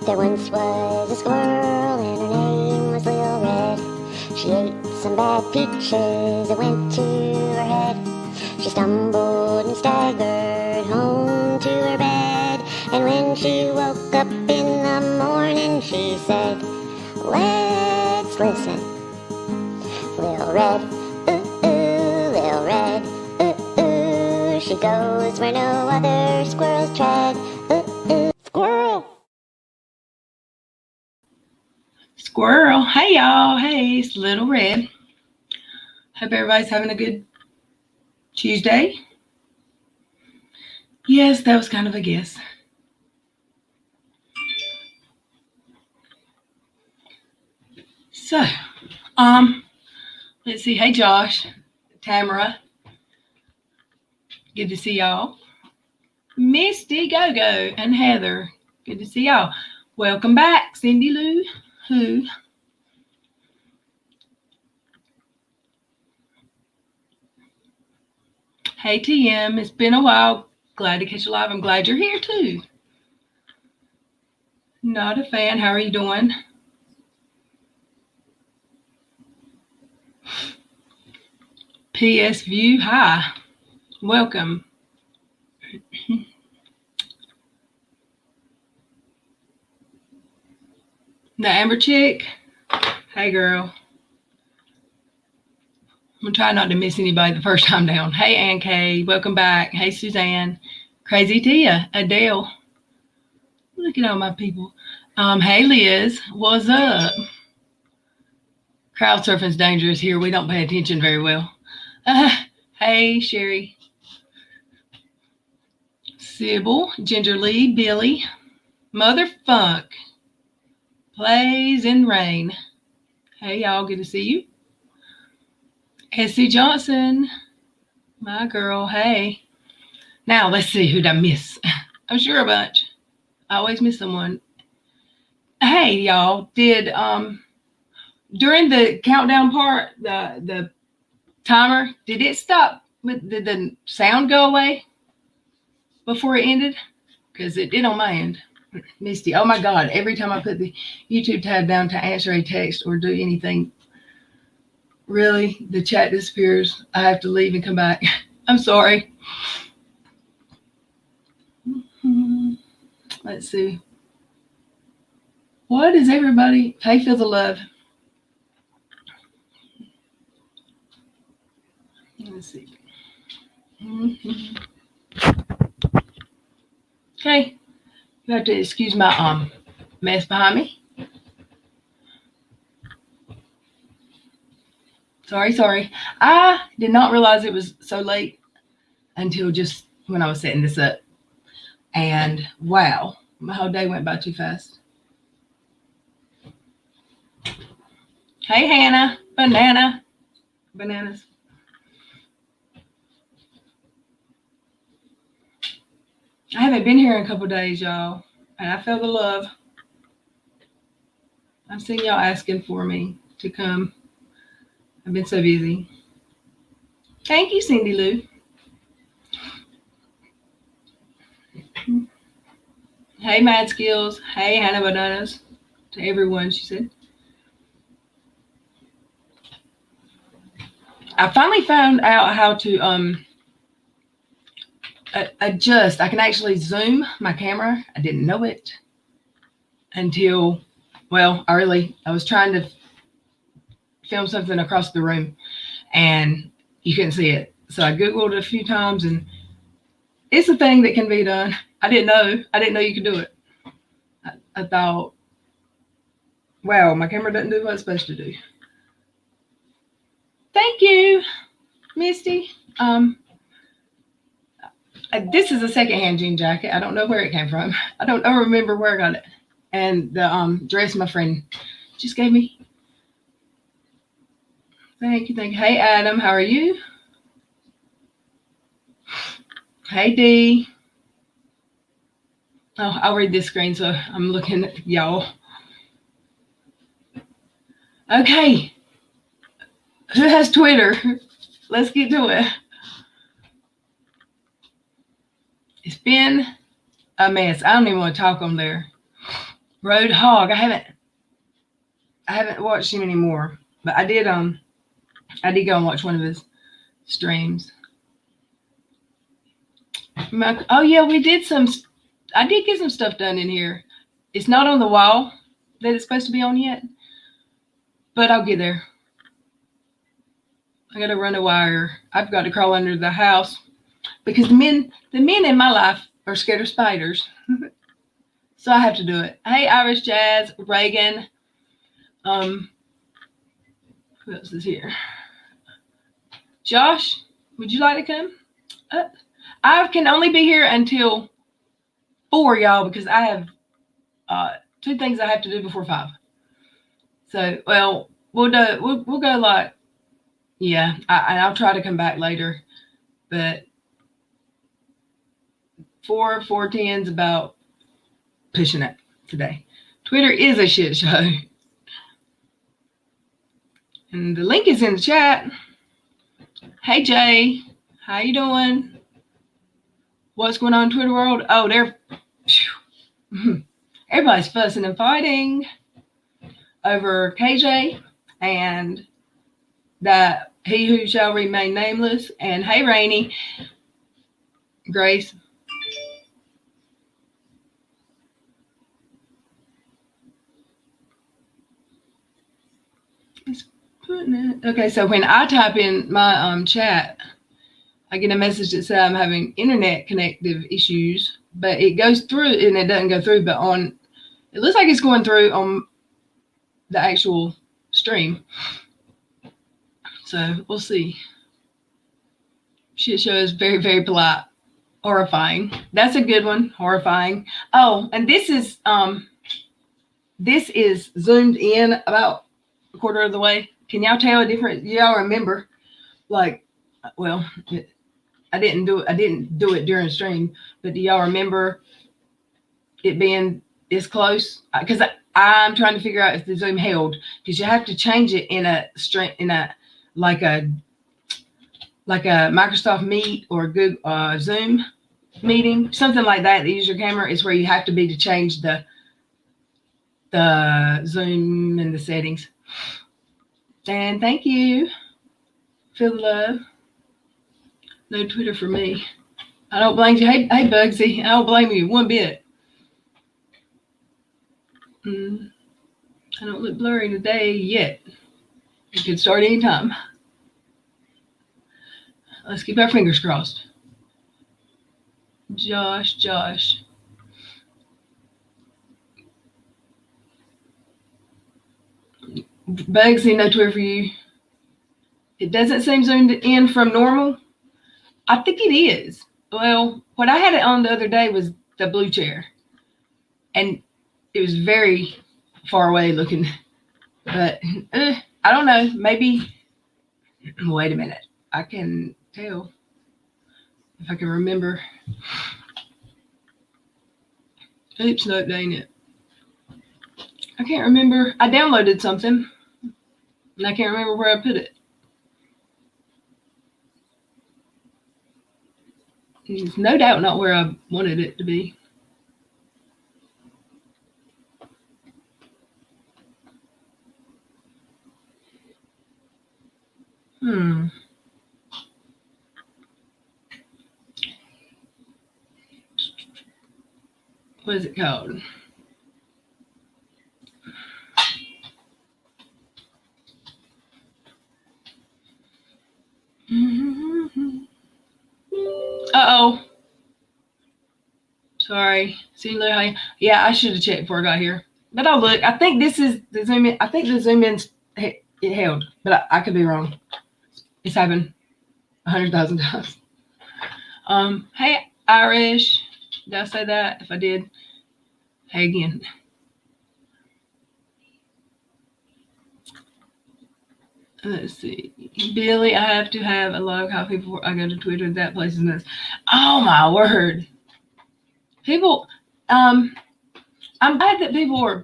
There once was a squirrel and her name was Lil Red. She ate some bad peaches that went to her head. She stumbled and staggered home to her bed. And when she woke up in the morning, she said, "Let's listen. Lil Red, Lil Red, she goes where no other squirrels tread. Squirrel." Squirrel. Hey, y'all. Hey, it's Little Red. Hope everybody's having a good Tuesday. Yes, that was kind of a guess. So, let's see. Hey, Josh, Tamara. Good to see y'all. Misty Go-Go and Heather. Good to see y'all. Welcome back, Cindy Lou. Who? Hey, TM. It's been a while. Glad to catch you live. I'm glad you're here, too. Not a fan. How are you doing? PS View. Hi. Welcome. The Amber Chick. Hey, girl. I'm going to try not to miss anybody the first time down. Hey, Ann Kay. Welcome back. Hey, Suzanne. Crazy Tia. Adele. Look at all my people. Hey, Liz. What's up? Crowd surfing's dangerous here. We don't pay attention very well. Hey, Sherry. Sybil. Ginger Lee. Billy. Mother Funk. Plays in Rain. Hey, y'all. Good to see you. Essie Johnson. My girl. Hey. Now, let's see who'd I miss. I'm sure a bunch. I always miss someone. Hey, y'all. Did, during the countdown part, the timer, did it stop? Did the sound go away before it ended? Because it did on my end. Misty, oh my God, every time I put the YouTube tab down to answer a text or do anything, really, the chat disappears. I have to leave and come back. I'm sorry. Let's see. What is everybody? Hey, feel the love. Let's see. Okay. You have to excuse my mess behind me. Sorry. I did not realize it was so late until just when I was setting this up. And wow, my whole day went by too fast. Hey, Hannah. Bananas. I haven't been here in a couple days, y'all, and I feel the love. I've seen y'all asking for me to come. I've been so busy. Thank you, Cindy Lou. Hey, Mad Skills. Hey, Hannah Bananas. To everyone, she said. I finally found out how to adjust. I can actually zoom my camera. I didn't know it until, well, I was trying to film something across the room and you couldn't see it. So I Googled it a few times and it's a thing that can be done. I didn't know you could do it. I thought, wow, my camera doesn't do what it's supposed to do. Thank you, Misty. This is a secondhand jean jacket. I don't know where it came from. I don't remember where I got it. And the dress my friend just gave me. Thank you. Hey, Adam, how are you? Hey, Dee. Oh, I'll read this screen, so I'm looking at y'all. Okay. Who has Twitter? Let's get to it. It's been a mess. I don't even want to talk on there. Road Hog. I haven't watched him anymore, but I did go and watch one of his streams. Oh yeah, I did get some stuff done in here. It's not on the wall that it's supposed to be on yet, but I'll get there. I gotta run a wire. I've got to crawl under the house because the men in my life are scared of spiders. So I have to do it. Hey, Irish Jazz, Reagan. Who else is here? Josh, would you like to come? I can only be here until 4, y'all, because I have 2 things I have to do before 5. So, well, we'll go like, yeah, I'll try to come back later, but 4:10's about pushing it today. Twitter is a shit show. And the link is in the chat. Hey, Jay. How you doing? What's going on in Twitter world? Oh, everybody's fussing and fighting over KJ and that he who shall remain nameless. And hey, Rainey. Grace. Okay, so when I type in my chat, I get a message that says I'm having internet connective issues, but it goes through and it doesn't go through, but it looks like it's going through on the actual stream. So we'll see. Shit show is very, very polite. Horrifying. That's a good one. Horrifying. Oh, and this is zoomed in about a quarter of the way. Can y'all tell a difference? Y'all remember, like, well, I didn't do it during stream, but do y'all remember it being this close? Because I'm trying to figure out if the Zoom held, because you have to change it in a like a Microsoft Meet or a good Zoom meeting, something like that. The user camera is where you have to be to change the Zoom and the settings. And thank you. Feel the love. No Twitter for me. I don't blame you. Hey, Bugsy. I don't blame you one bit. I don't look blurry today yet. It could start anytime. Let's keep our fingers crossed. Josh. Bugsy, no Twitter for you. It doesn't seem zoomed in from normal. I think it is. Well, what I had it on the other day was the blue chair. And it was very far away looking. But I don't know. Maybe. Wait a minute. I can tell if I can remember. Oops, no, dang it. I can't remember. I downloaded something. And I can't remember where I put it. It's no doubt not where I wanted it to be. What is it called? Uh-oh. Sorry. See, yeah, I should have checked before I got here. But I'll look. I think this is the zoom in. I think the zoom in, it held. But I could be wrong. It's happened 100,000 times. Hey, Irish. Did I say that? If I did, hey again. Let's see. Billy, I have to have a lot of coffee before I go to Twitter. That place is nuts. Oh, my word. People, I'm glad that people are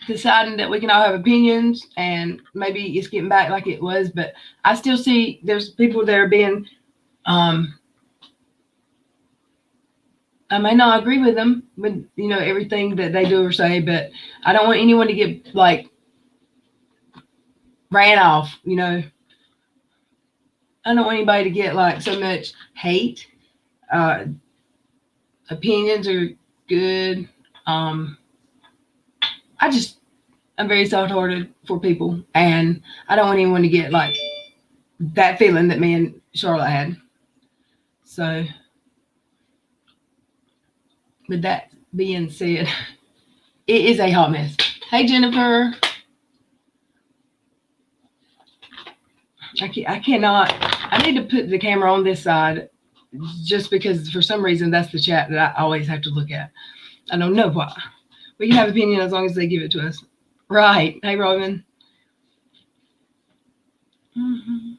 deciding that we can all have opinions and maybe it's getting back like it was, but I still see there's people that are being I may not agree with them with everything that they do or say, but I don't want anyone to get like ran off. I don't want anybody to get like so much hate. Uh, Opinions are good. Um, I just I'm very soft-hearted for people, and I don't want anyone to get like that feeling that me and Charlotte had. So, with that being said, it is a hot mess. Hey, Jennifer. I cannot. I need to put the camera on this side just because for some reason that's the chat that I always have to look at. I don't know why. We can have opinion as long as they give it to us. Right. Hey, Robin. Mm-hmm.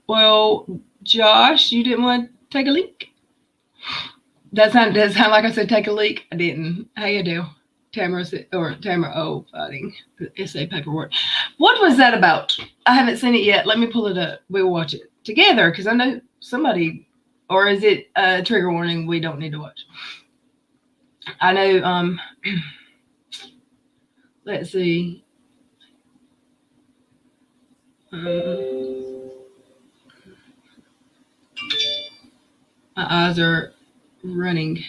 Well, Josh, you didn't want to take a leak? That sound like I said take a leak. I didn't. Hey, Adele. Tamara fighting essay paperwork. What was that about? I haven't seen it yet. Let me pull it up. We'll watch it together because I know somebody. Or is it a trigger warning we don't need to watch? I know. Let's see. My eyes are running.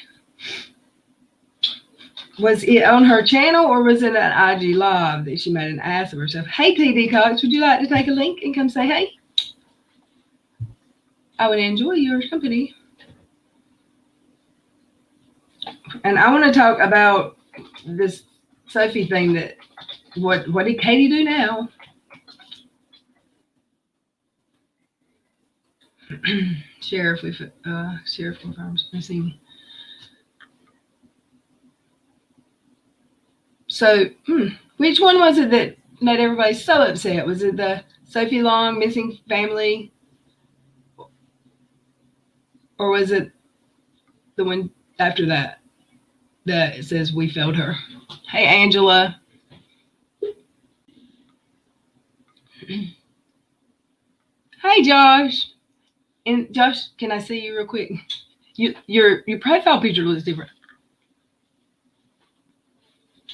Was it on her channel or was it an IG live that she made an ass of herself? Hey, PD Cox, would you like to take a link and come say hey? I would enjoy your company. And I want to talk about this Sophie thing that what did Katie do now? Sheriff confirms missing. So, which one was it that made everybody so upset? Was it the Sophie Long missing family? Or was it the one after that it says we failed her? Hey, Angela. Hey, Josh. And Josh, can I see you real quick? Your profile picture looks different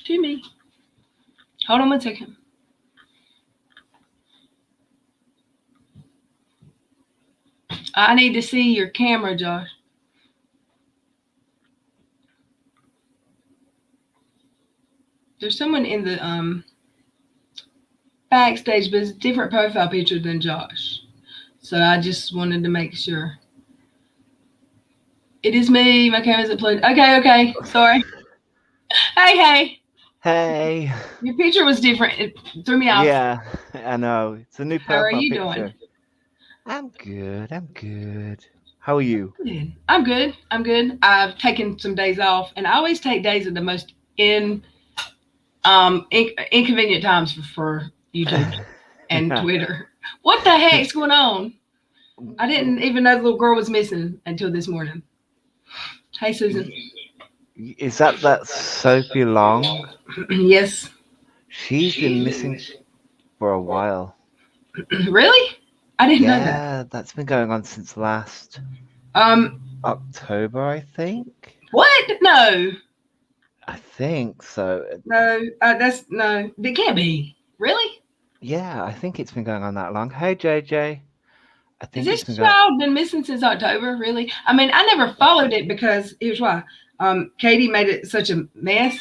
to me. Hold on one second. I need to see your camera, Josh. There's someone in the backstage, but it's a different profile picture than Josh. So I just wanted to make sure. It is me. My camera's uploaded. Okay. Sorry. Hey. Hey. Your picture was different. It threw me off. Yeah, I know. It's a new How are profile you picture. doing? I'm good. How are you? Good. I'm good. I've taken some days off, and I always take days at the most inconvenient times for YouTube and Twitter. What the heck's going on? I didn't even know the little girl was missing until this morning. Hey, Susan. Is that Sophie Long? Yes. She's been missing for a while. Really? I didn't know that. Yeah, that's been going on since last October, I think. What? No. I think so. No, no. It can't be. Really? Yeah, I think it's been going on that long. Hey, JJ. I think Has this child been missing since October? Really? I mean, I never followed it because here's why. Katie made it such a mess,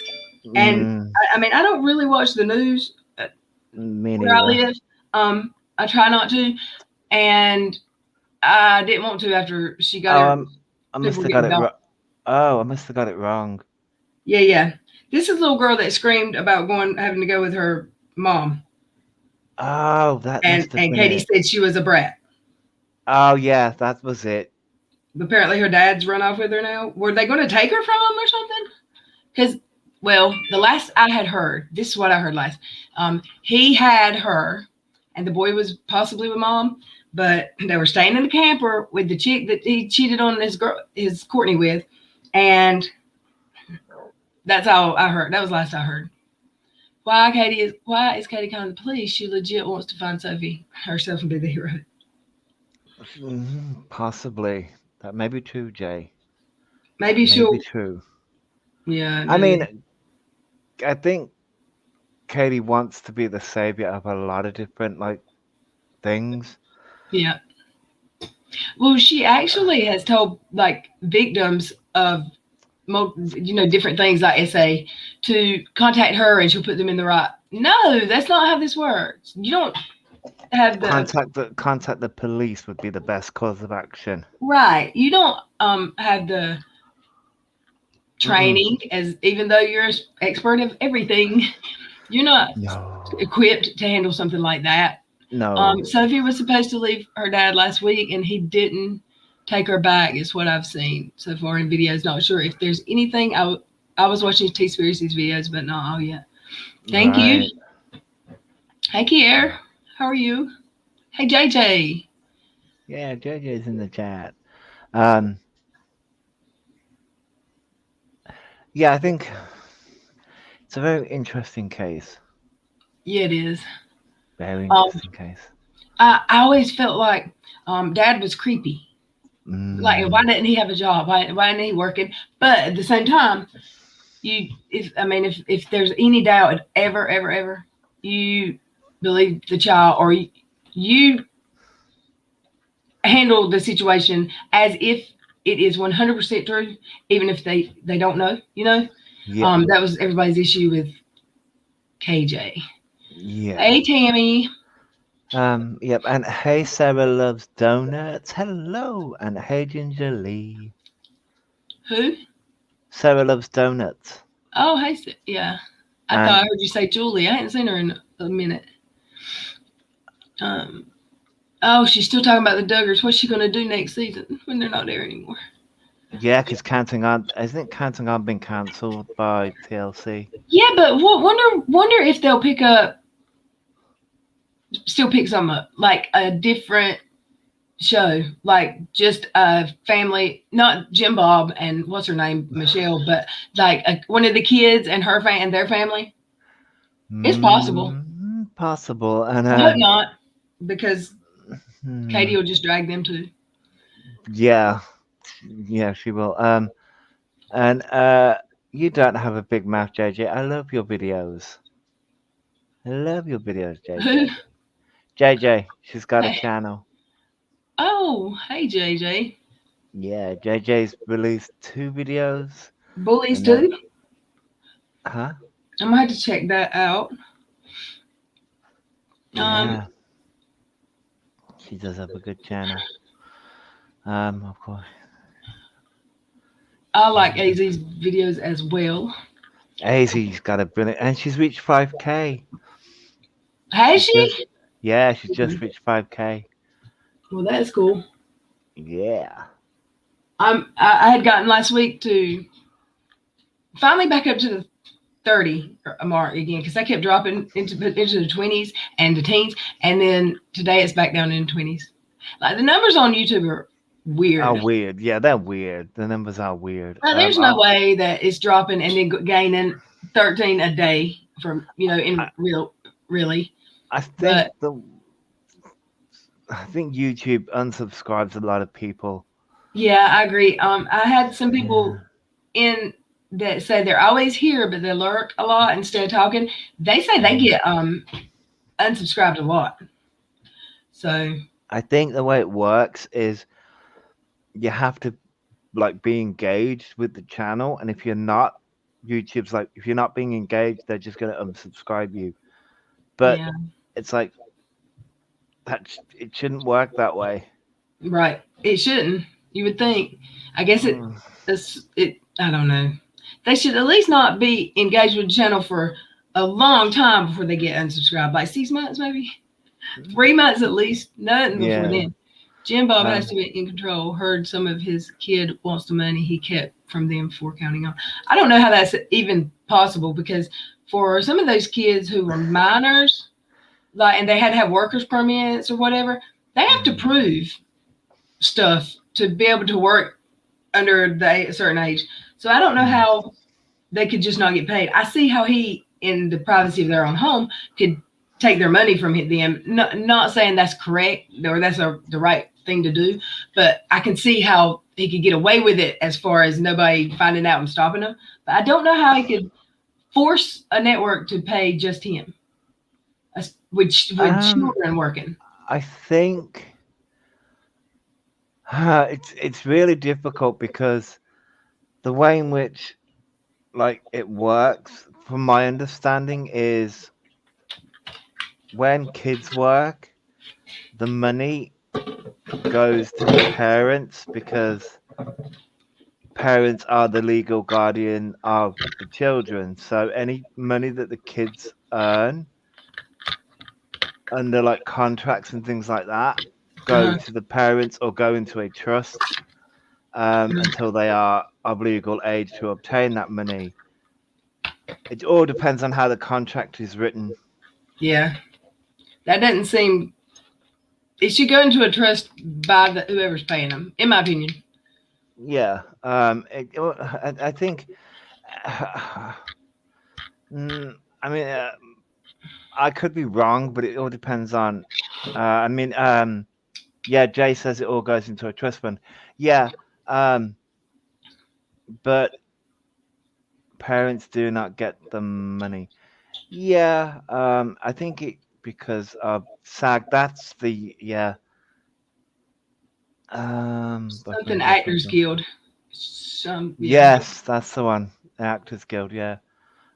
and I mean, I don't really watch the news where I live. I try not to, and I didn't want to after she got. I must have got it wrong. Oh, I must have got it wrong. Yeah. This is a little girl that screamed about having to go with her mom. Oh, that must have and been Katie it. said she was a brat. Oh yeah, that was it. Apparently her dad's run off with her now. Were they going to take her from him or something? Because, well, the last I had heard, this is what I heard last. He had her, and the boy was possibly with mom, but they were staying in the camper with the chick that he cheated on his Courtney with, and that's all I heard. That was the last I heard. Why is Katie calling the police? She legit wants to find Sophie herself and be the hero. Possibly. That may be true, Jay. Maybe Maybe she'll. true. Yeah. I Maybe. mean, I think Katie wants to be the savior of a lot of different like things. Yeah. Well, she actually has told like victims of different things like SA to contact her and she'll put them in the right. No, that's not how this works. You don't have the Contact the police would be the best course of action. right. You don't have the Mm-mm. training as even though you're an expert of everything, you're not No. equipped to handle something like that. No. Sophie was supposed to leave her dad last week and he didn't take her back, is what I've seen so far in videos. Not sure if there's anything. I was watching T-Spiracy's videos, but not all yet. Thank you. Right. Hey, Kier. How are you? Hey, JJ. Yeah, JJ's in the chat. Yeah, I think it's a very interesting case. Yeah, it is. Very interesting case. I always felt like Dad was creepy. Like, why didn't he have a job? Why isn't he working? But at the same time, if there's any doubt ever, you believe the child or you handle the situation as if it is 100% true, even if they don't know, Yeah. That was everybody's issue with KJ. Yeah. Hey, Tammy. Yep, and hey, Sarah loves donuts. Hello, and hey, Ginger Lee. Who? Sarah loves donuts. Oh, hey, yeah. I thought I heard you say Julie. I hadn't seen her in a minute. Oh, she's still talking about the Duggars. What's she going to do next season when they're not there anymore? Yeah, because isn't Counting On been cancelled by TLC? Yeah, but wonder if they'll still pick some up, like a different show, like just a family, not Jim Bob and what's her name, Michelle, but like one of the kids and her and their family. It's possible. Possible, and I hope not, because Katie will just drag them too. Yeah, she will. And you don't have a big mouth, JJ. I love your videos. I love your videos, JJ. JJ, she's got a channel. Oh, hey, JJ. Yeah, JJ's released 2 videos. Bullies too? Huh? I'm gonna have to check that out. Yeah. She does have a good channel. Of course. I like AZ's videos as well. AZ's got a brilliant, and she's reached 5K. Has she? Yeah, she's just reached 5K. Well, that's cool. Yeah. I had gotten last week to finally back up to the 30 mark again because I kept dropping into the 20s and the teens, and then today it's back down in the 20s. Like the numbers on YouTube are weird. Oh, weird. Yeah, they're weird. The numbers are weird. There's no way that it's dropping and then gaining 13 a day from really. I think YouTube unsubscribes a lot of people. Yeah, I agree. I had some people in that say they're always here, but they lurk a lot instead of talking. They say they get unsubscribed a lot. So I think the way it works is you have to like be engaged with the channel, and if you're not, YouTube's like, if you're not being engaged, they're just gonna unsubscribe you. But it's like it shouldn't work that way. Right. It shouldn't. You would think. I guess it I don't know. They should at least not be engaged with the channel for a long time before they get unsubscribed. Like 6 months, maybe 3 months at least. Nothing before then. Jim Bob has to be in control. Heard some of his kid wants the money he kept from them before counting on. I don't know how that's even possible because for some of those kids who were minors, like, and they had to have workers permits or whatever, they have to prove stuff to be able to work under a certain age. So I don't know how they could just not get paid. I see how he, in the privacy of their own home, could take their money from them. Not saying that's correct or that's the right thing to do, but I can see how he could get away with it as far as nobody finding out and stopping him. But I don't know how he could force a network to pay just him, with Um, children working. I think it's really difficult because the way in which like it works, from my understanding, is when kids work, the money goes to the parents because parents are the legal guardian of the children. So any money that the kids earn under like contracts and things like that go Uh-huh. to the parents or go into a trust until they are of legal age to obtain that money. It all depends on how the contract is written. Yeah, that doesn't seem. It should go into a trust by whoever's paying them, in my opinion. Yeah, I think. Mm, I mean, I could be wrong, but it all depends on. I mean, yeah, Jay says it all goes into a trust fund. Yeah, um, but parents do not get the money. Yeah, I think it because of SAG. That's the yeah. Something Actors Guild. Yeah. Yes, that's the one. Actors Guild. Yeah.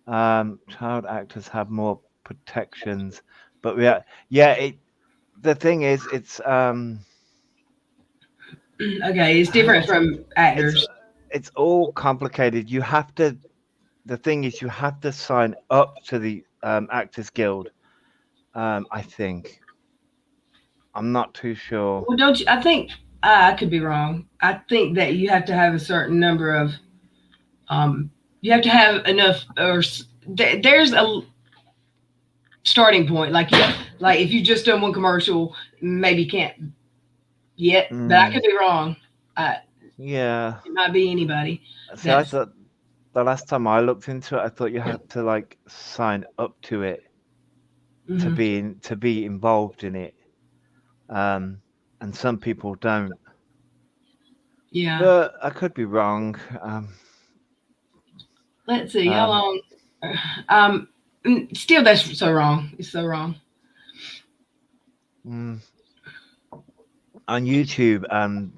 Child actors have more protections, but yeah. The thing is, Okay, it's different it's from it's actors. it's all complicated. You have to. The thing is, you have to sign up to the Actors Guild. I think. I'm not too sure. Well, don't you? I think I could be wrong. I think that you have to have a certain number of. Um, you have to have enough, there's a starting point. Like like if you just done one commercial, maybe you can't yet. But I could Mm, be wrong. Uh, yeah. it might be anybody. See, I That's. thought the last time I looked into it, I thought you had to like sign up to it Mhm. to be involved in it. Um, and some people don't. Yeah. But I could be wrong. Let's see how Um, long. Um, Still, that's so wrong. It's so wrong. mm, on YouTube, on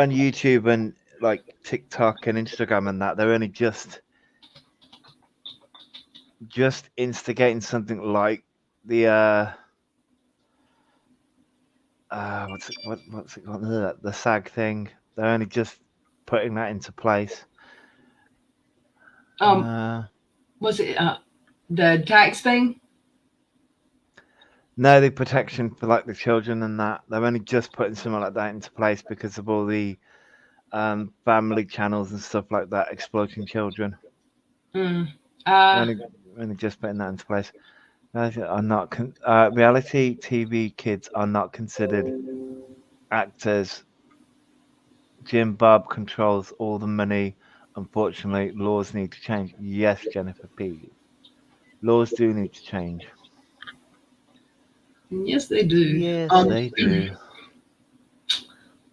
YouTube and like TikTok and Instagram and that, they're only just instigating something like the what's it called, the SAG thing. They're only just putting that into place. Um, Uh, was it the tax thing? no, the protection for like the children and that, they're only just putting something like that into place because of all the family channels and stuff like that exploiting children. Mm. They're Uh, only just putting that into place. Are not reality TV kids are not considered actors. Jim Bob controls all the money. Unfortunately, laws need to change. Yes, Jennifer P. Laws do need to change. yes, they do. Yes, they do.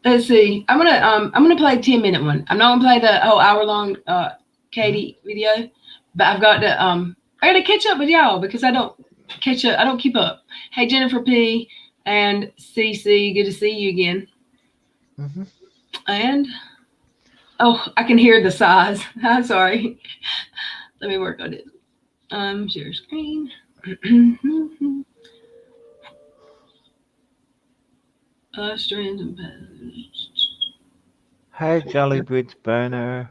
Let's see. I'm gonna play a 10-minute one. I'm not gonna play the whole hour long Mhm. Katie video, but I gotta catch up with y'all because I don't catch up. I don't keep up. Hey Jennifer P and CC, good to see you again. Mhm. And oh, I can hear the sighs. I'm sorry. Let me work on it. Share screen. Strands and patterns. Hey, Jolly Bridge Burner.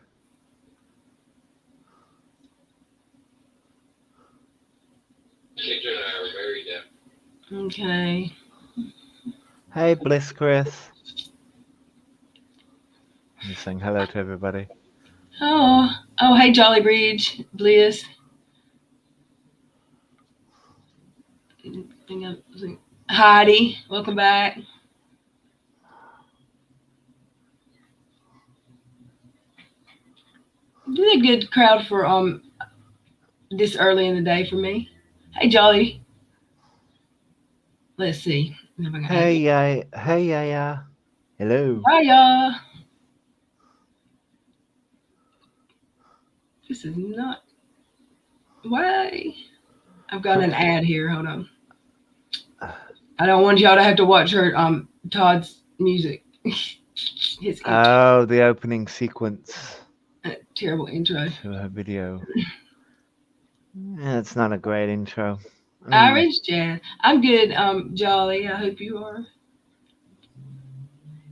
Okay. Hey, Bliss Chris. I'm just saying hello to everybody. Oh, hey, Jolly Bridge, Bliss. Heidi, welcome back. This is a good crowd for this early in the day for me. Hey, Jolly. Let's see. Hey, yeah, hey, yeah, yeah. Hello. Hiya. This is not. Why? I've got an ad here. Hold on. I don't want y'all to have to watch her Todd's music. His Oh, the opening sequence terrible intro. to her video. Yeah, it's not a great intro. I mean, Irish Jan. I'm good, Jolly. I hope you are.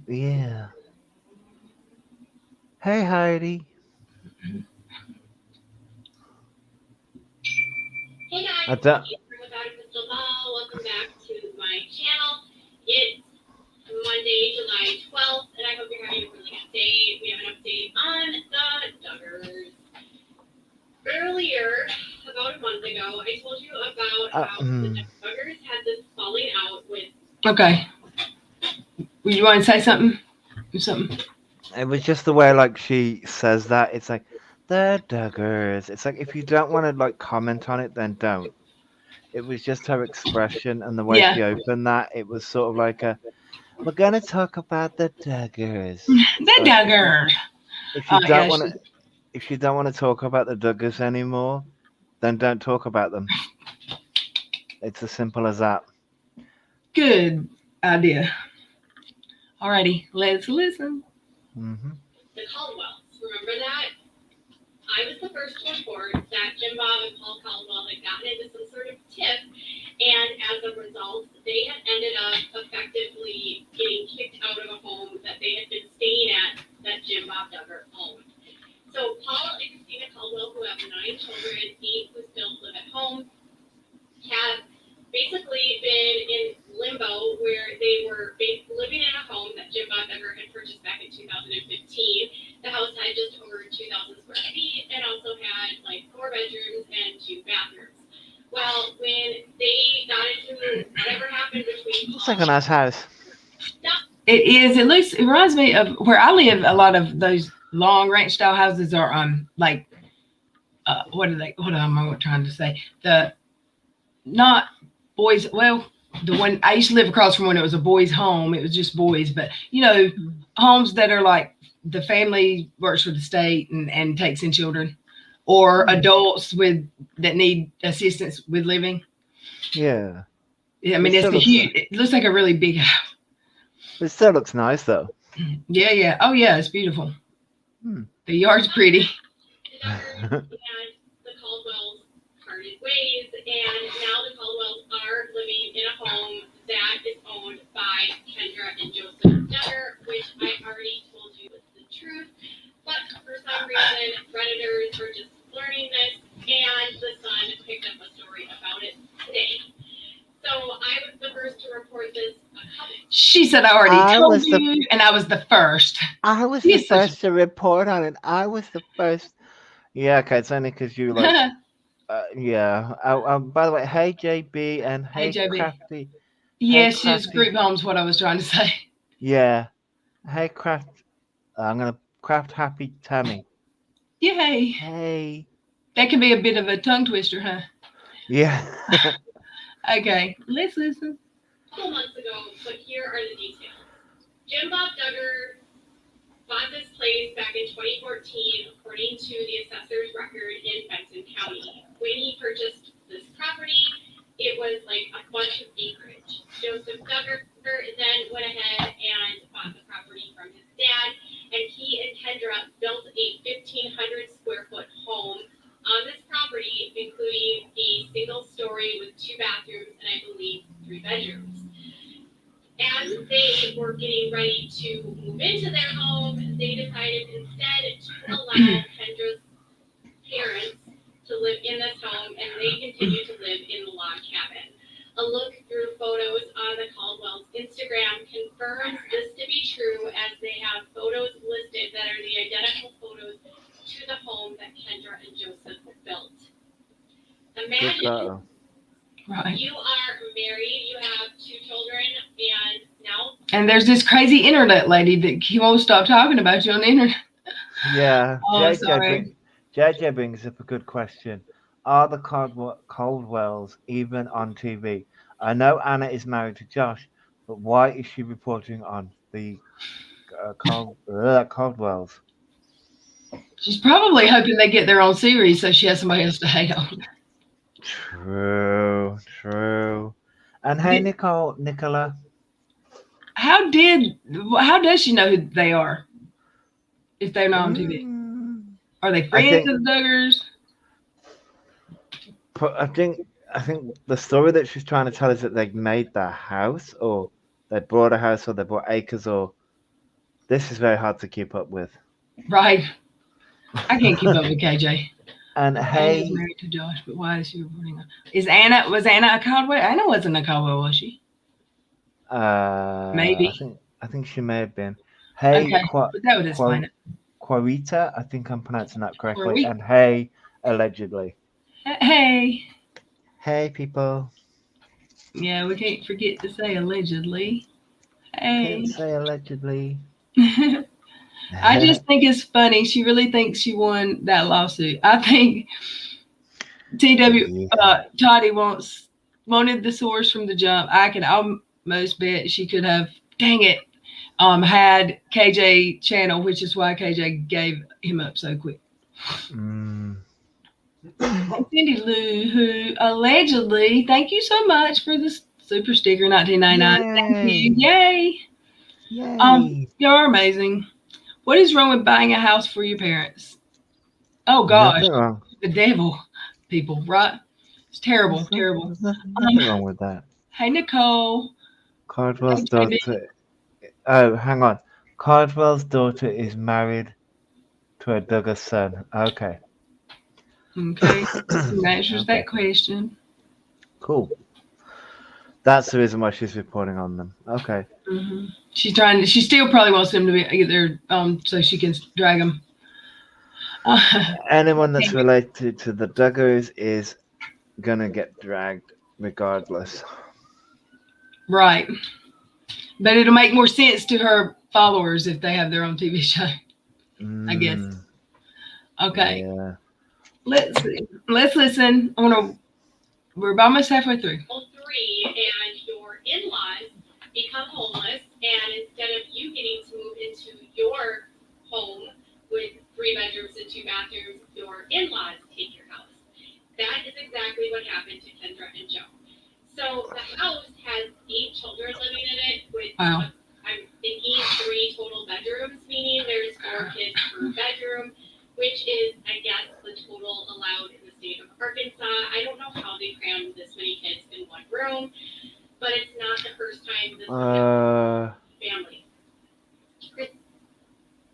yeah. Hey, Heidi. Hey I guys, don't. it's Without a Crystal Ball. Welcome back to my channel. It's Monday, July 12th, and I hope you're having a really good day. We have an update on the Duggars. Earlier, about a month ago, I told you about how the Duggars had this falling out with. Okay. You want to say something? Do something. It was just the way like she says that. It's like the Duggars. It's like if you don't want to like comment on it, then don't. It was just her expression and the way Yeah. she opened that. It was sort of like a, we're gonna talk about the Duggars. The Duggar. If you don't Yeah, want to, if you don't want to talk about the Duggars anymore, then don't talk about them. It's as simple as that. Good idea. Alrighty, let's listen. Mm-hmm. The Caldwells. Remember that? I was the first to report that Jim Bob and Paul Caldwell had gotten into some sort of tiff, and as a result, they had ended up effectively getting kicked out of a home that they had been staying at that Jim Bob Duggar owned. So Paul and Christina Caldwell, who have 9 children, 8 who still live at home, have basically been in limbo where they were living in a home that Jim Bob Duggar had purchased back in 2015. The house had just over 2,000 square feet and also had like 4 bedrooms and 2 bathrooms. Well, when they got into whatever happened between Looks like a nice house. It is. It reminds me of where I live. A lot of those long ranch style houses are like what are they? What am I trying to say? The not boys. Well, the one I used to live across from when it was a boys' home. It was just boys, but you know, homes that are like the family works for the state and takes in children or adults that need assistance with living. Yeah. I mean, it looks like a really big house. It still looks nice though. Yeah, yeah. Oh, yeah, it's beautiful. The yard's pretty. The Duggars and the Caldwells parted ways, and now the Caldwells are living in a home that is owned by Kendra and Joseph Duggar, which I already told you was the truth. But for some reason, Redditors are just learning this, and the Sun picked up a story about it today. So I was the first to report this. She said I already told you, and I was the first. I was the first to report on it. I was the first. Yeah, okay, it's only because you like. Yeah. By the way, hey JB and hey JB. Crafty. Yes, just group home's what I was trying to say. Yeah. Hey Craft. I'm gonna Craft Happy Tammy. Yay. Hey. That can be a bit of a tongue twister, huh? Yeah. Okay, let's listen. A couple months ago, but here are the details. Jim Bob Duggar bought this place back in 2014, according to the assessor's record in Benson County. When he purchased this property, it was like a bunch of acreage. Joseph Duggar then went ahead and bought the property from his dad, and he and Kendra built a 1,500 square foot home on this property, including a single story with 2 bathrooms and I believe 3 bedrooms. As they were getting ready to move into their home, they decided instead to allow Kendra's parents to live in this home, and they continue to live in the log cabin. A look through photos on the Caldwell's Instagram confirms this to be true, as they have photos listed that are the identical photos to the home that Kendra and Joseph built. Imagine you are married, you have 2 children, and now... And there's this crazy internet lady that he won't stop talking about you on the internet. Yeah. Oh, sorry. JJ brings up a good question. Are the Caldwells even on TV? I know Anna is married to Josh, but why is she reporting on the Caldwells. She's probably hoping they get their own series so she has somebody else to hate on. True, true. And hey, Nicola. How does she know who they are if they're not on TV? Are they friends of the Duggars? I think the story that she's trying to tell is that they made their house, or they bought a house, or they bought acres, or this is very hard to keep up with. Right. I can't keep up with KJ. And Anna's married to Josh, but why is she reporting? Was Anna a Caldwell? Anna wasn't a Caldwell, was she? Maybe. I think she may have been. Hey, okay, but that would explain it. Quarita, I think I'm pronouncing that correctly. And hey, allegedly. Hey. Hey, people. Yeah, we can't forget to say allegedly. Hey. Can't say allegedly. I just think it's funny. She really thinks she won that lawsuit. I think Toddy wanted the source from the jump. I can almost bet she could have, dang it, had KJ channel, which is why KJ gave him up so quick. Cindy Lou, who allegedly, thank you so much for the super sticker 1999. Thank you. Yay. You're amazing. What is wrong with buying a house for your parents? Oh gosh. Nothing wrong. The devil, people, right? It's terrible, terrible. Nothing wrong with that. Hey, Nicole. Caldwell's daughter. Oh, hang on. Caldwell's daughter is married to a Duggar son. Okay. Okay. Answers that question. Cool. That's the reason why she's reporting on them. Okay. Mm-hmm. She still probably wants them to be there so she can drag them. Anyone that's related to the Duggars is going to get dragged regardless. Right. But it'll make more sense to her followers if they have their own TV show, I guess. Okay. Yeah. Let's see. Let's listen. We're almost halfway through. 3 and your in-laws become homeless, and instead of you getting to move into your home with 3 bedrooms and 2 bathrooms, your in-laws take your house. That is exactly what happened to Kendra and Joe. So the house has 8 children living in it with, I'm thinking, 3 total bedrooms, meaning there's 4 kids per bedroom, which is, I guess, the total allowed in the state of Arkansas. I don't know how they crammed this many kids in one room, but it's not the first time this family.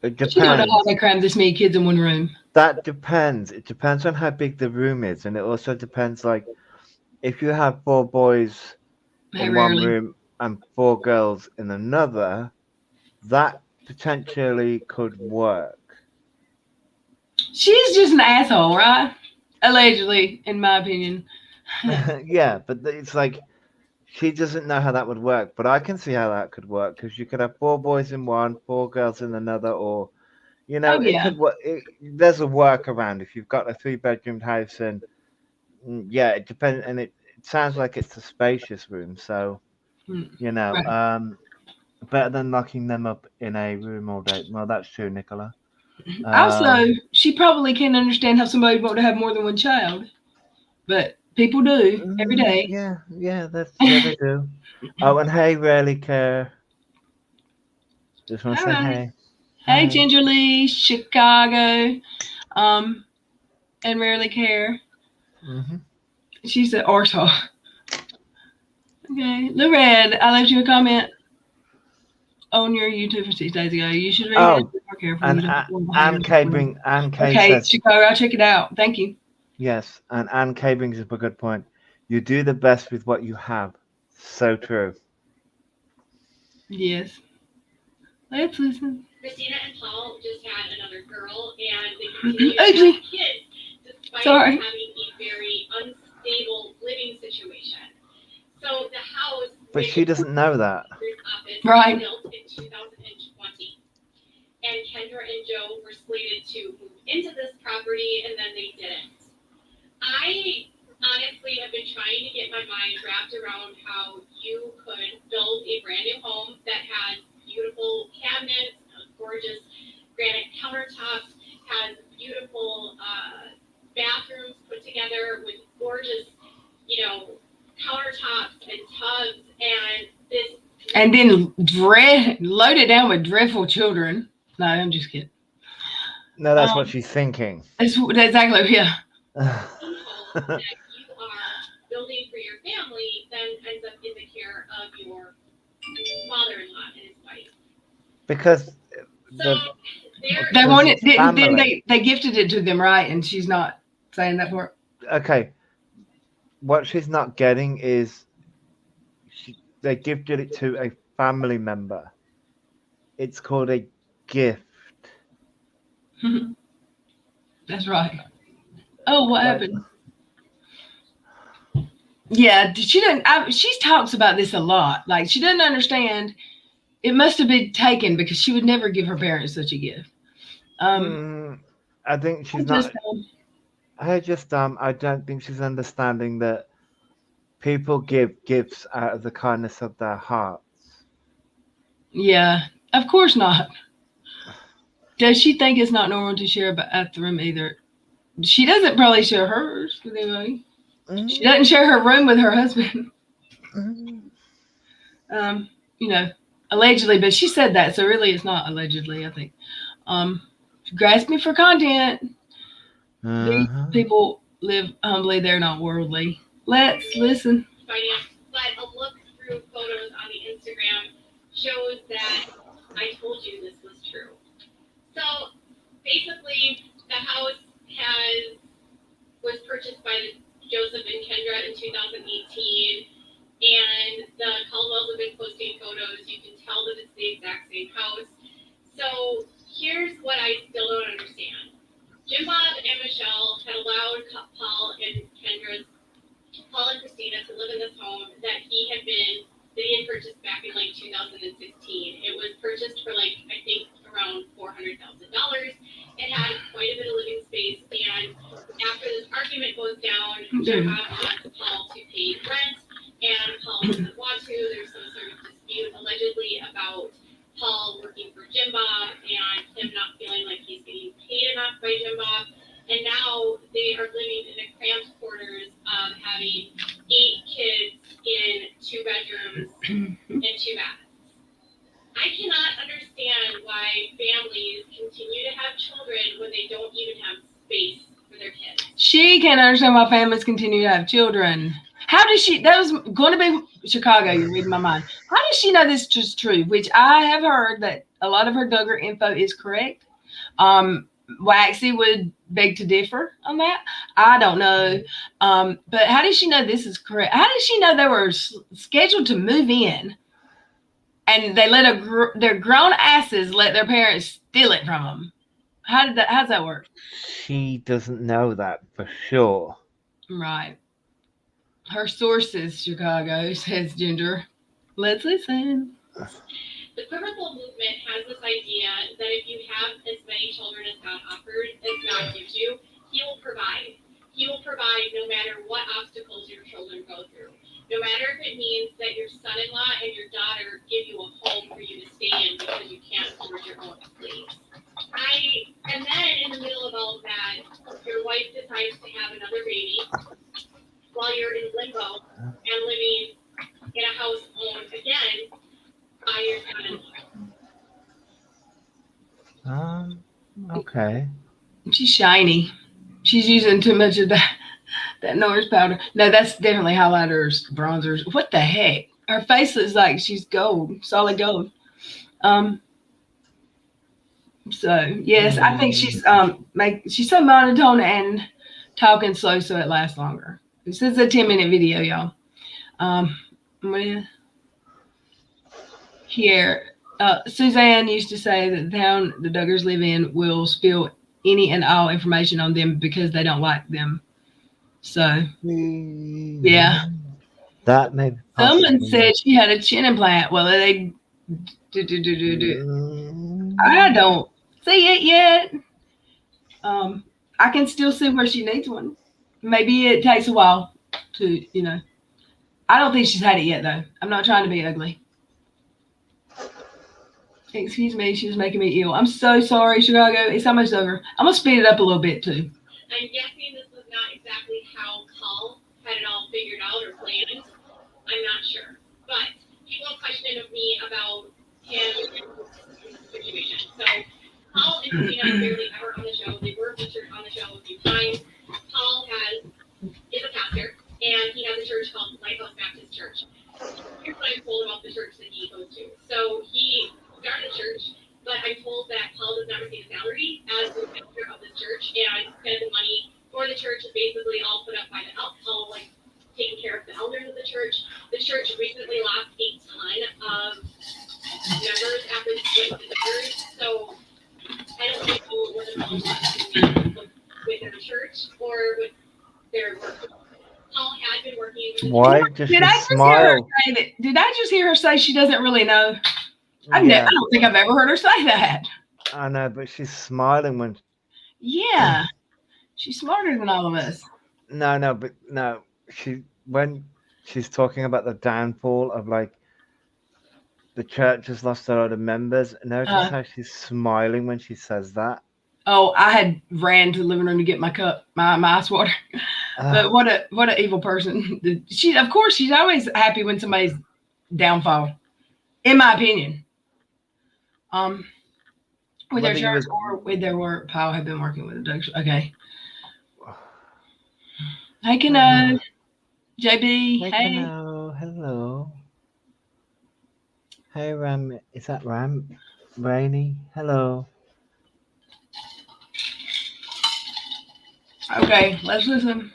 It depends. You don't know how they crammed this many kids in one room. That depends. It depends on how big the room is, and it also depends, like, if you have 4 boys in one room and 4 girls in another, that potentially could work. She's just an asshole, right? Allegedly, in my opinion. Yeah, but it's like she doesn't know how that would work, but I can see how that could work, because you could have 4 boys in one, 4 girls in another, or it could work. There's a workaround if you've got a 3-bedroom house, and it depends, and it sounds like it's a spacious room, so better than locking them up in a room all day. Well, that's true, Nicola. Also, she probably can't understand how somebody would want to have more than one child, but people do every day. Yeah, they do. Oh, and hey, rarely care. Just want to say hey. Hey, Gingerly, Chicago, and rarely care. Mm-hmm. She's an arsehole. Okay, Lorraine, I left you a comment on your YouTube for 6 days ago. You should read it more carefully. Ann K says, Chicago, I'll check it out. Thank you. Yes, and Ann K brings up a good point. You do the best with what you have. So true. Yes. Let's listen. Christina and Paul just had another girl, and they continue to have kids despite having a very unstable living situation. So the house, but she doesn't know that. Right. Built in 2020, and Kendra and Joe were slated to move into this property, and then they didn't. I honestly have been trying to get my mind wrapped around how you could build a brand new home that has beautiful And then loaded down with dreadful children. No, I'm just kidding. No, that's what she's thinking. That's exactly, yeah. Home that you are building for your family then ends up in the care of your father-in-law and his wife. Because So They wanted, then family. they gifted it to them, right? And she's not saying that for Okay, what she's not getting is they gifted it to a family member. It's called a gift. That's right. Oh, what Like, happened? Yeah, she doesn't. She talks about this a lot. Like she doesn't understand. It must have been taken because she would never give her parents such a gift. I think she's not. I don't think she's understanding that people give gifts out of the kindness of their hearts. Yeah, of course not. Does she think it's not normal to share a bathroom either? She doesn't probably share hers with anybody. She doesn't share her room with her husband. Allegedly, but she said that, so really it's not allegedly, I think. Grasp me for content. These people live humbly, they're not worldly. Let's listen. But a look through photos on the Instagram shows that I told you this was true. So basically, the house was purchased by Joseph and Kendra in 2018, and the Caldwells have been posting photos. You can tell that it's the exact same house. So here's what I still don't understand. Jim Bob and Michelle had allowed Paul and Christina to live in this home that he had purchased back in like 2016. It was purchased for like, I think, around $400,000. It had quite a bit of living space, and after this argument goes down, Jim Bob wants Paul to pay rent, and Paul doesn't want to. There's some sort of dispute allegedly about Paul working for Jim Bob and him not feeling like he's getting paid enough by Jim Bob. And now they are living in the cramped quarters of having 8 kids in 2 bedrooms and 2 baths. I cannot understand why families continue to have children when they don't even have space for their kids. She can't understand why families continue to have children. How does she? That was going to be Chicago. You're reading my mind. How does she know this is true? Which I have heard that a lot of her Duggar info is correct. Waxy would beg to differ on that. I don't know. But how does she know this is correct? How does she know they were scheduled to move in and they let their grown asses let their parents steal it from them? How's that work? She doesn't know that for sure. Right. Her sources, Chicago, says Ginger. Let's listen. The quiverful movement has this idea that if you have as many children as God gives you, He will provide. He will provide no matter what obstacles your children go through. No matter if it means that your son-in-law and your daughter give you a home for you to stay in because you can't afford your own place. And then in the middle of all of that, your wife decides to have another baby while you're in limbo and living in a house owned again by your son-in-law. Okay. She's shiny. She's using too much of that Norris powder. No, that's definitely highlighters, bronzers. What the heck? Her face looks like she's gold, solid gold. So yes, I think she's she's so monotone and talking slow so it lasts longer. This is a 10-minute video, y'all. Here, Suzanne used to say that the town the Duggars live in will spill any and all information on them because they don't like them. So, yeah. That may be Someone said she had a chin implant. Well, they I don't see it yet. I can still see where she needs one. Maybe it takes a while to, I don't think she's had it yet, though. I'm not trying to be ugly. Excuse me, she was making me ill. I'm so sorry, Chicago. It's almost over. I'm going to speed it up a little bit, too. I'm guessing this was not exactly how Paul had it all figured out or planned. I'm not sure. But people question if me about him situation. So Paul and Christina are barely ever on the show. They were featured on the show a few times. Paul is a pastor, and he has a church called Lighthouse Baptist Church. Here's what I'm told about the church that he goes to. So he started a church, but I'm told that Paul does not receive a salary as the pastor of this church, and kind of the money for the church is basically all put up by the Paul, like taking care of the elders of the church. The church recently lost a ton of members after the split with the Duggars, so I don't know whether Paul wants to with their church or with their work. Paul had been working with Why does she smile? Did I just hear her say she doesn't really know? I Yeah, don't think I've ever heard her say that. I know, but she's smiling when. Yeah, she's smarter than all of us. No. When she's talking about the downfall of like the church has lost a lot of members. Notice how she's smiling when she says that. Oh, I had ran to the living room to get my cup, my ice water. But what a evil person. She's always happy when somebody's downfall, in my opinion. With their church or with their work. Paul had been working with the Duggar. Okay. Hey, Kano. JB. Hey. Hello. Hey, Ram. Is that Ram? Rainy. Hello. Okay, let's listen.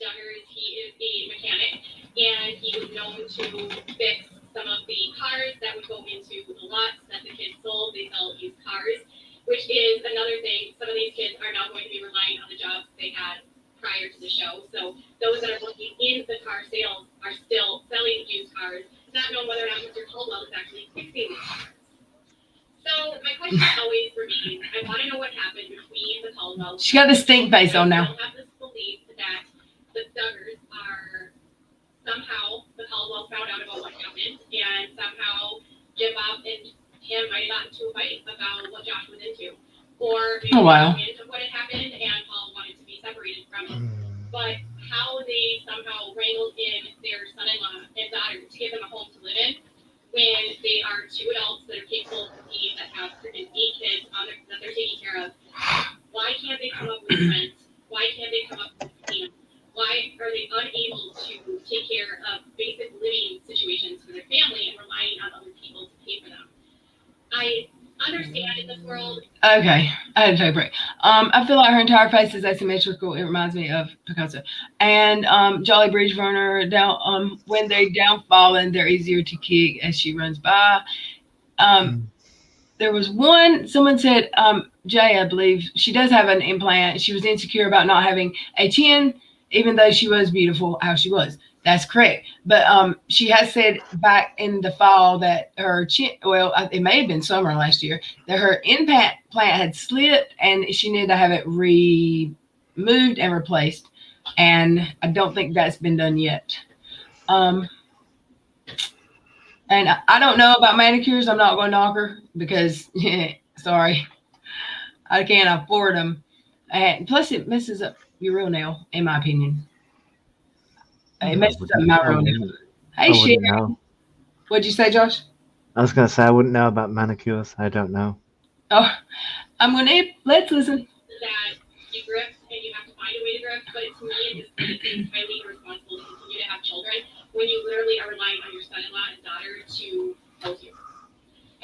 Duggars, he is a mechanic, and he was known to fix some of the cars that would go into the lots that the kids sold. They sell used cars, which is another thing. Some of these kids are now going to be relying on the jobs they had prior to the show. So those that are working in the car sales are still selling used cars, not knowing whether or not Mr. Caldwell is actually fixing these cars. So my question always remains, I want to know what happened between the Caldwells. She got the stink face on now. I still have this belief that the Duggars are somehow, the Caldwells found out about what happened, and somehow Jim Bob and him might have gotten into a fight about what Josh was into. Or maybe into what had happened and Paul wanted to be separated from it. But how they somehow wrangled in their son-in-law and daughter to give them a home to live in when they are two adults that are capable of being, that have freaking 8 kids that they're taking care of. Why can't they come up with rent? Why can't they come up with payments? Why are they unable to take care of basic living situations for their family and relying on other people to pay for them? I understand in this world. Okay, I had to take a break. I feel like her entire face is asymmetrical. It reminds me of Picasso. And Jolly Bridge Runner, down when they downfallen, they're easier to kick as she runs by. There was someone said, Jay, I believe, she does have an implant. She was insecure about not having a chin, even though she was beautiful how she was. That's correct. But she has said back in the fall that her chin, well, it may have been summer last year, that her implant had slipped and she needed to have it removed and replaced. And I don't think that's been done yet. And I don't know about manicures. I'm not going to knock her because, sorry, I can't afford them. And plus, it messes up your real nail, in my opinion. It messes up my real nail. Hey, Sharon. What'd you say, Josh? I was going to say I wouldn't know about manicures. I don't know. Oh, let's listen. That you grift and you have to find a way to grift, but to me, it seems highly irresponsible to continue to have children when you literally are relying on your son-in-law and daughter to house you.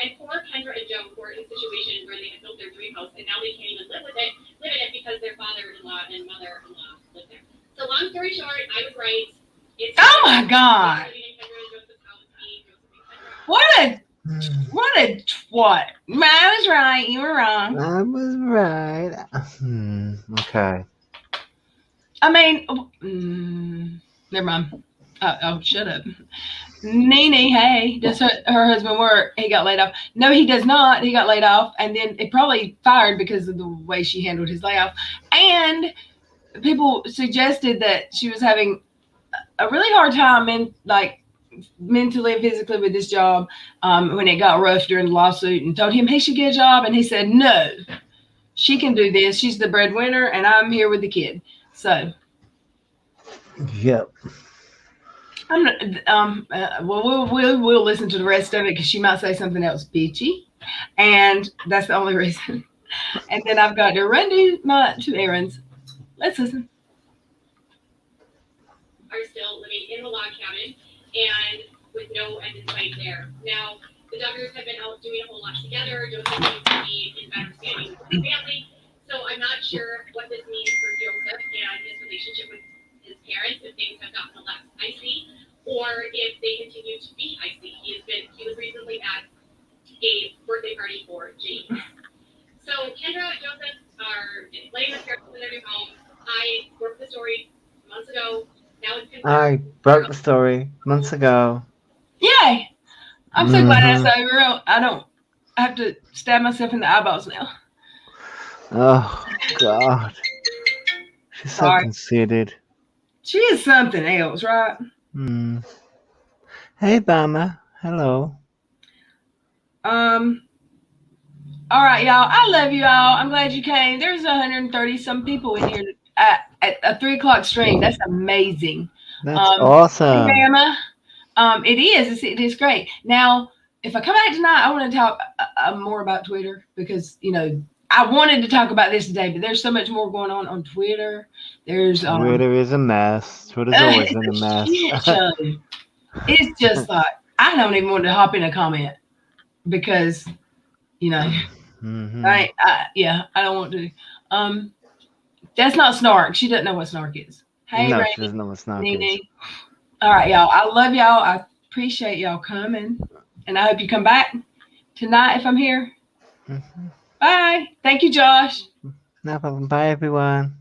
And poor Kendra and Joe were in a situation where they had built their dream house and now they can't even live in it because their father-in-law and mother-in-law live there. So long story short, I was right. Oh my God! What a twat! I was right. You were wrong. I was right. Okay. I mean, never mind. Oh, shut up. Nene, hey, does her husband work? He got laid off. No, he does not. He got laid off, and then it probably fired because of the way she handled his layoff. And people suggested that she was having a really hard time mentally and physically with this job when it got rough during the lawsuit, and told him he should get a job, and he said no, she can do this. She's the breadwinner, and I'm here with the kid. So, yep. I'm not, we'll listen to the rest of it because she might say something else bitchy, and that's the only reason. And then I've got to run to my 2 errands. Let's listen. Are still living in the log cabin and with no end in sight there. Now, the Duggars have been out doing a whole lot together. Joseph seems to be in better standing with his family. So I'm not sure what this means for Joseph and his relationship with his parents, if things have gotten less icy, or if they continue to be icy. He was recently at a birthday party for James. So Kendra and Joseph are laying with parents in their new home. I broke the story months ago. Now it's confirmed. I broke the story months ago. Yay! I'm so glad Mhm. that's over. I don't have to stab myself in the eyeballs now. Oh God, she's so Sorry. conceited. She is something else, right? Hmm. Hey, Bama. Hello. All right, y'all. I love you all. I'm glad you came. There's 130 some people in here at a 3 o'clock stream. That's amazing. That's Hey, awesome. Bama. It is. It is great. Now, if I come back tonight, I want to talk more about Twitter because I wanted to talk about this today, but there's so much more going on Twitter. There's Twitter is a mess. Twitter's always it's been a a mess. shit show. It's just like I don't even want to hop in a comment because Mhm. I don't want to. That's not snark. She doesn't know what snark is. Hey, No, Ray, she doesn't know what snark is. Nene. All right, y'all. I love y'all. I appreciate y'all coming, and I hope you come back tonight if I'm here. Mhm. Bye. Thank you, Josh. No problem. Bye, everyone.